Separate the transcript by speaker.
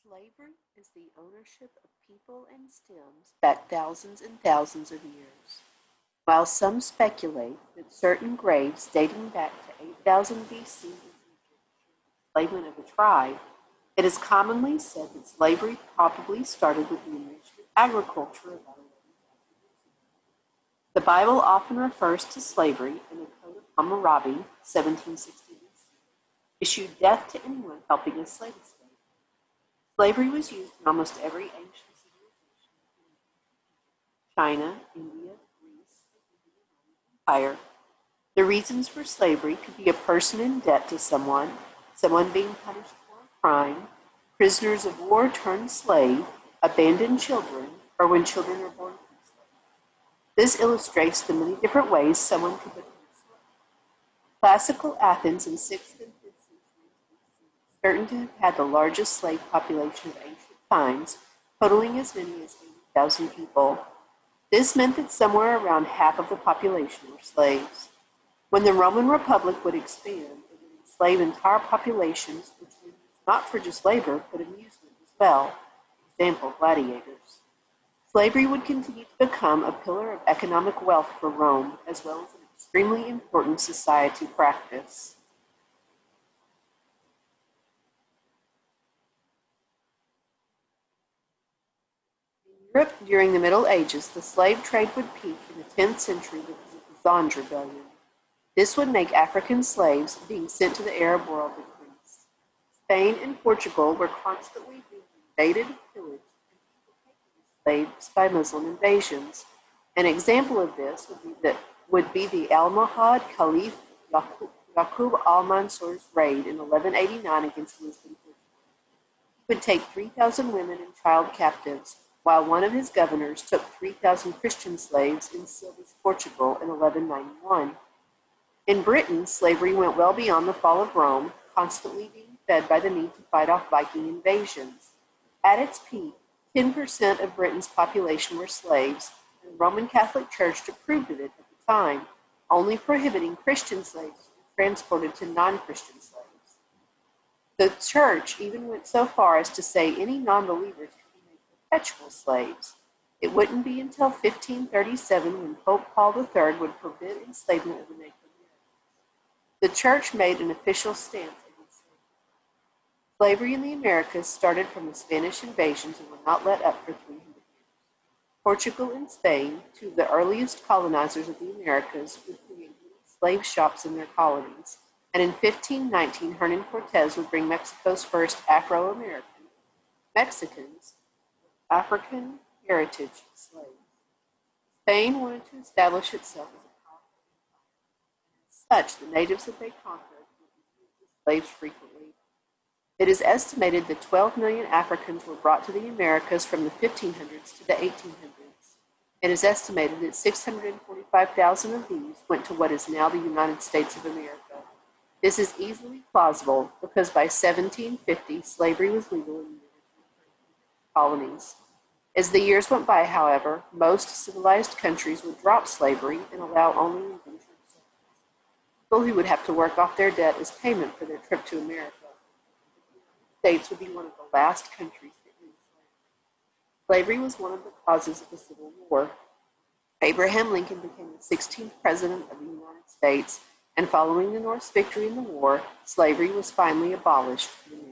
Speaker 1: Slavery is the ownership of people and stems back thousands and thousands of years. While some speculate that certain graves dating back to 8000 BC enslavement of a tribe, it is commonly said that slavery probably started with the invention of agriculture about 11,000 years ago. The Bible often refers to slavery in the Code of Hammurabi, 1760 BC, issued death to anyone helping a slave escape. Slavery was used in almost every ancient civilization, China, India, Greece, and the Roman Empire. The reasons for slavery could be a person in debt to someone being punished for a crime, prisoners of war turned slave, abandoned children, or when children are born from slaves. This illustrates the many different ways someone could become a slave. Classical Athens in 6th and 5th centuries certain to have had the largest slave population of ancient times, totaling as many as 80,000 people. This meant that somewhere around half of the population were slaves. When the Roman Republic would expand, it would enslave entire populations, which were used not for just labor, but amusement as well. Example, gladiators. Slavery would continue to become a pillar of economic wealth for Rome, as well as an extremely important society practice. Europe during the Middle Ages, the slave trade would peak in the 10th century because of the Zond Rebellion. This would make African slaves being sent to the Arab world decrease. Spain and Portugal were constantly being invaded, pillaged, and people taken as slaves by Muslim invasions. An example of this would be the Almohad Caliph Yaqub al-Mansur's raid in 1189 against Lisbon, Portugal. He would take 3,000 women and child captives, while one of his governors took 3,000 Christian slaves in Silves, Portugal in 1191. In Britain, slavery went well beyond the fall of Rome, constantly being fed by the need to fight off Viking invasions. At its peak, 10% of Britain's population were slaves, and the Roman Catholic Church approved of it at the time, only prohibiting Christian slaves to be transported to non-Christian slaves. The Church even went so far as to say any non-believers perpetual slaves. It wouldn't be until 1537 when Pope Paul III would forbid enslavement of the Native Americans. The Church made an official stance against slavery. Slavery in the Americas started from the Spanish invasions and would not let up for 300 years. Portugal and Spain, two of the earliest colonizers of the Americas, would create slave shops in their colonies. And in 1519, Hernan Cortez would bring Mexico's first Afro-American Mexicans African heritage slaves. Spain wanted to establish itself as a powerful empire, and as such, the natives that they conquered would be used as slaves frequently. It is estimated that 12 million Africans were brought to the Americas from the 1500s to the 1800s. It is estimated that 645,000 of these went to what is now the United States of America. This is easily plausible because by 1750, slavery was legal in colonies. As the years went by, however, most civilized countries would drop slavery and allow only indentured servants, people who would have to work off their debt as payment for their trip to America. The United States would be one of the last countries to end slavery. Slavery was one of the causes of the Civil War. Abraham Lincoln became the 16th President of the United States, and following the North's victory in the war, slavery was finally abolished in the